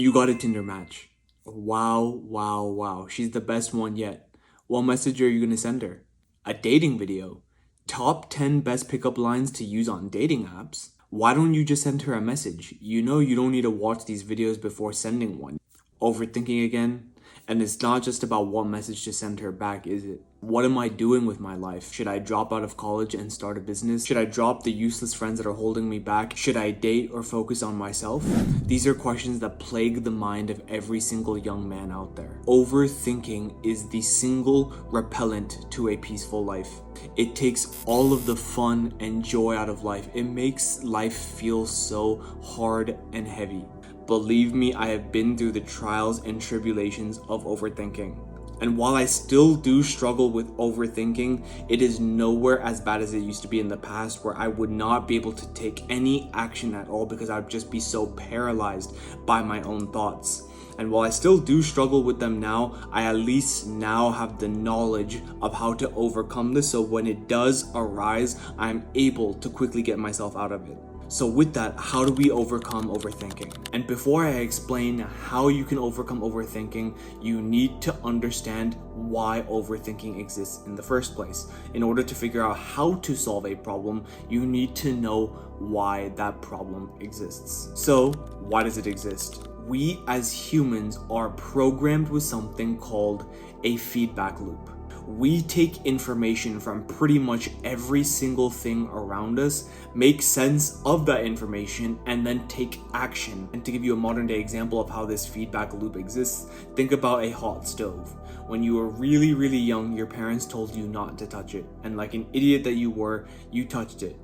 You got a Tinder match. Wow, wow, wow. She's the best one yet. What message are you gonna send her? A dating video. Top 10 best pickup lines to use on dating apps. Why don't you just send her a message? You know you don't need to watch these videos before sending one. Overthinking again? And it's not just about what message to send her back, is it? What am I doing with my life? Should I drop out of college and start a business? Should I drop the useless friends that are holding me back? Should I date or focus on myself? These are questions that plague the mind of every single young man out there. Overthinking is the single repellent to a peaceful life. It takes all of the fun and joy out of life. It makes life feel so hard and heavy. Believe me, I have been through the trials and tribulations of overthinking. And while I still do struggle with overthinking, it is nowhere as bad as it used to be in the past, where I would not be able to take any action at all because I'd just be so paralyzed by my own thoughts. And while I still do struggle with them now, I at least now have the knowledge of how to overcome this, so when it does arise, I'm able to quickly get myself out of it. So with that, how do we overcome overthinking? And before I explain how you can overcome overthinking, you need to understand why overthinking exists in the first place. In order to figure out how to solve a problem, you need to know why that problem exists. So, why does it exist? We as humans are programmed with something called a feedback loop. We take information from pretty much every single thing around us, make sense of that information, and then take action. And to give you a modern day example of how this feedback loop exists, think about a hot stove. When you were really, really young, your parents told you not to touch it. And like an idiot that you were, you touched it.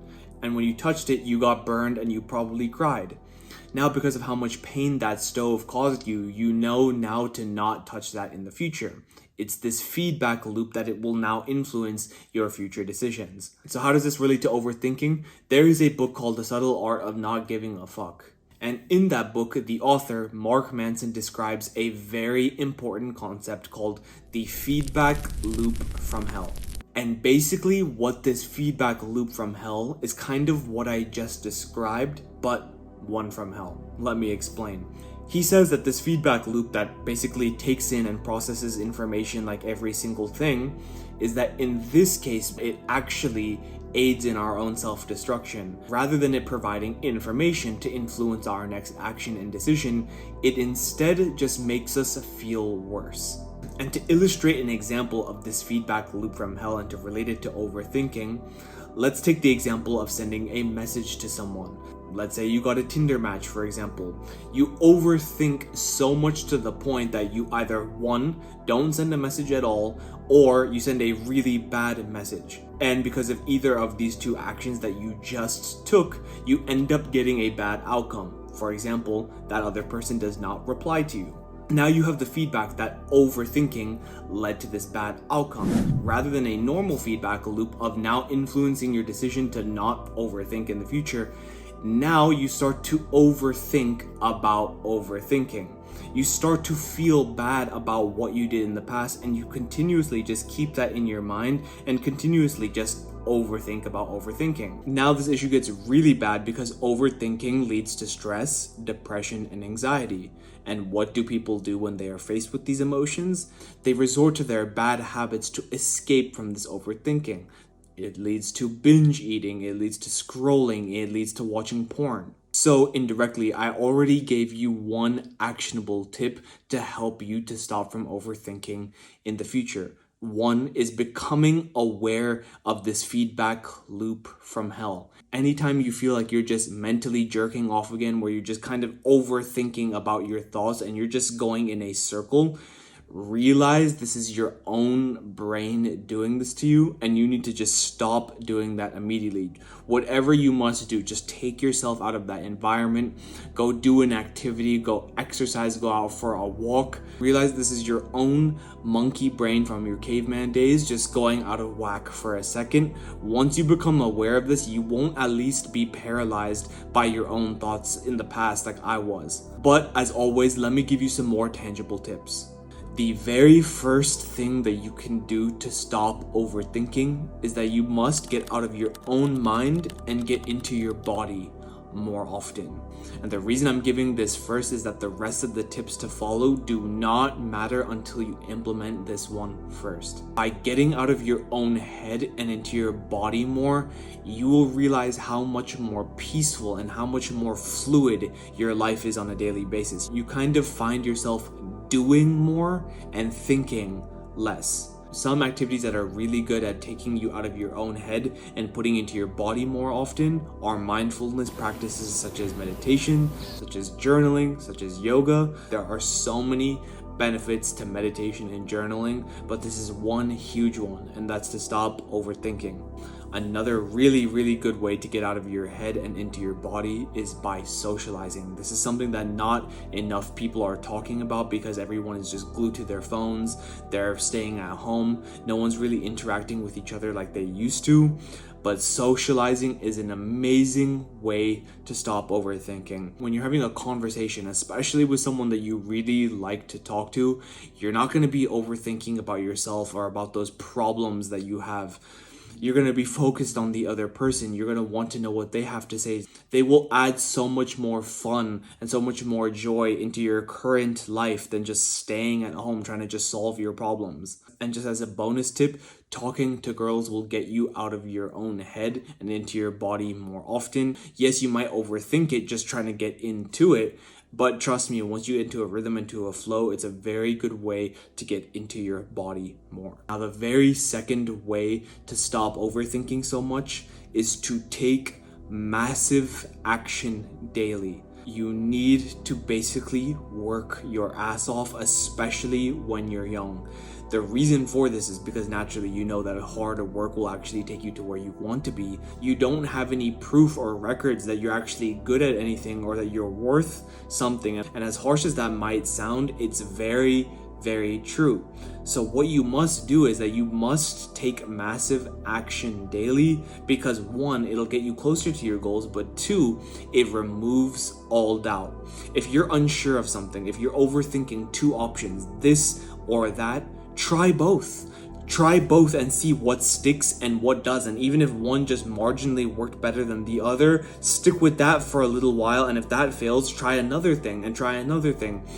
And when you touched it, you got burned and you probably cried. Now, because of how much pain that stove caused you, you know now to not touch that in the future. It's this feedback loop that it will now influence your future decisions. So how does this relate to overthinking? There is a book called The Subtle Art of Not Giving a Fuck. And in that book, the author, Mark Manson, describes a very important concept called the feedback loop from hell. And basically what this feedback loop from hell is kind of what I just described, but one from hell. Let me explain. He says that this feedback loop that basically takes in and processes information like every single thing is that in this case, it actually aids in our own self-destruction. Rather than it providing information to influence our next action and decision, it instead just makes us feel worse. And to illustrate an example of this feedback loop from hell and to relate it to overthinking, let's take the example of sending a message to someone. Let's say you got a Tinder match, for example. You overthink so much to the point that you either, one, don't send a message at all, or you send a really bad message. And because of either of these two actions that you just took, you end up getting a bad outcome. For example, that other person does not reply to you. Now you have the feedback that overthinking led to this bad outcome, rather than a normal feedback loop of now influencing your decision to not overthink in the future. Now you start to overthink about overthinking. You start to feel bad about what you did in the past, and you continuously just keep that in your mind and continuously just overthink about overthinking. Now this issue gets really bad because overthinking leads to stress, depression, and anxiety. And what do people do when they are faced with these emotions? They resort to their bad habits to escape from this overthinking. It leads to binge eating, it leads to scrolling, it leads to watching porn. So indirectly, I already gave you one actionable tip to help you to stop from overthinking in the future. One is becoming aware of this feedback loop from hell. Anytime you feel like you're just mentally jerking off again, where you're just kind of overthinking about your thoughts and you're just going in a circle, realize this is your own brain doing this to you, and you need to just stop doing that immediately. Whatever you must do, just take yourself out of that environment, go do an activity, go exercise, go out for a walk. Realize this is your own monkey brain from your caveman days just going out of whack for a second. Once you become aware of this, you won't at least be paralyzed by your own thoughts in the past like I was. But as always, let me give you some more tangible tips. The very first thing that you can do to stop overthinking is that you must get out of your own mind and get into your body. more often. And the reason I'm giving this first is that the rest of the tips to follow do not matter until you implement this one first. By getting out of your own head and into your body more, you will realize how much more peaceful and how much more fluid your life is on a daily basis. You kind of find yourself doing more and thinking less. Some activities that are really good at taking you out of your own head and putting into your body more often are mindfulness practices such as meditation, such as journaling, such as yoga. There are so many benefits to meditation and journaling, but this is one huge one, and that's to stop overthinking. Another really good way to get out of your head and into your body is by socializing. This is something that not enough people are talking about because everyone is just glued to their phones. They're staying at home. No one's really interacting with each other like they used to. But socializing is an amazing way to stop overthinking. When you're having a conversation, especially with someone that you really like to talk to, you're not going to be overthinking about yourself or about those problems that you have. You're going to be focused on the other person. You're going to want to know what they have to say. They will add so much more fun and so much more joy into your current life than just staying at home trying to just solve your problems. And just as a bonus tip, talking to girls will get you out of your own head and into your body more often. Yes, you might overthink it just trying to get into it, but trust me, once you get into a rhythm, into a flow, it's a very good way to get into your body more. Now, the very second way to stop overthinking so much is to take massive action daily. You need to basically work your ass off, especially when you're young. The reason for this is because naturally you know that hard work will actually take you to where you want to be. You don't have any proof or records that you're actually good at anything or that you're worth something. And as harsh as that might sound, it's very true. So what you must do is that you must take massive action daily because one, it'll get you closer to your goals, but two, it removes all doubt. If you're unsure of something, if you're overthinking two options, this or that, try both. Try both and see what sticks and what doesn't. Even if one just marginally worked better than the other, stick with that for a little while, and if that fails, try another thing and try another thing.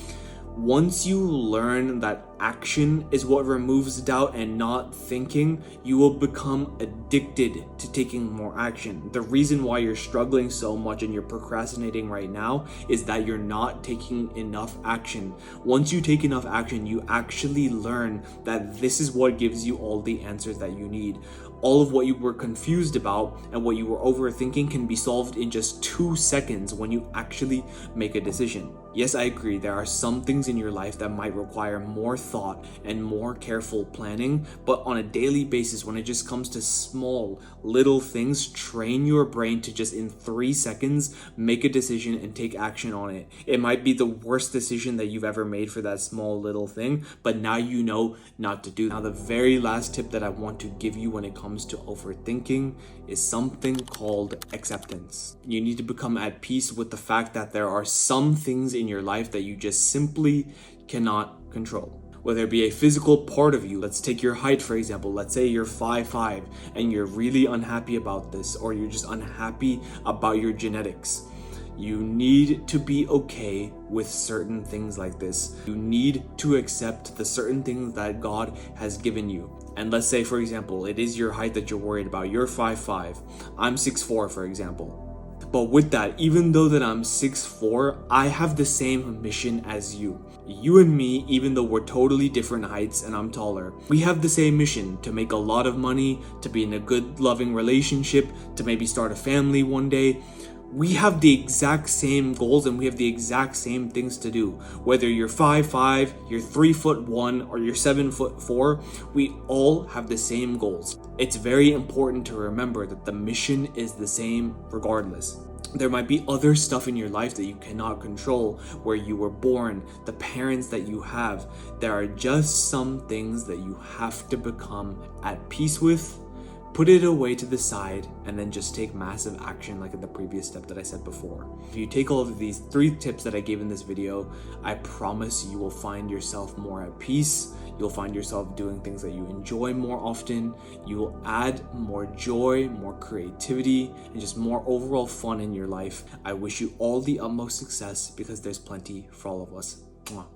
Once you learn that action is what removes doubt and not thinking, you will become addicted to taking more action. The reason why you're struggling so much and you're procrastinating right now is that you're not taking enough action. Once you take enough action, you actually learn that this is what gives you all the answers that you need. All of what you were confused about and what you were overthinking can be solved in just 2 seconds when you actually make a decision. Yes, I agree, there are some things in your life that might require more thought and more careful planning, but on a daily basis, when it just comes to small, little things, train your brain to just in 3 seconds make a decision and take action on it. It might be the worst decision that you've ever made for that small little thing, but now you know not to do. Now, the very last tip that I want to give you when it comes to overthinking is something called acceptance. You need to become at peace with the fact that there are some things in your life that you just simply cannot control. Whether it be a physical part of you, let's take your height for example. Let's say you're 5'5" and you're really unhappy about this, or you're just unhappy about your genetics. You need to be okay with certain things like this. You need to accept the certain things that God has given you. And let's say, for example, it is your height that you're worried about. You're 5'5", I'm 6'4", for example. But with that, even though that I'm 6'4", I have the same mission as you. You and me, even though we're totally different heights and I'm taller, we have the same mission: to make a lot of money, to be in a good, loving relationship, to maybe start a family one day. We have the exact same goals and we have the exact same things to do. Whether you're 5'5", you're 3'1", or you're 7'4", we all have the same goals. It's very important to remember that the mission is the same regardless. There might be other stuff in your life that you cannot control, where you were born, the parents that you have. There are just some things that you have to become at peace with Put it away to the side and then just take massive action like in the previous step that I said before. If you take all of these 3 tips that I gave in this video, I promise you will find yourself more at peace. You'll find yourself doing things that you enjoy more often. You will add more joy, more creativity, and just more overall fun in your life. I wish you all the utmost success because there's plenty for all of us. Mwah.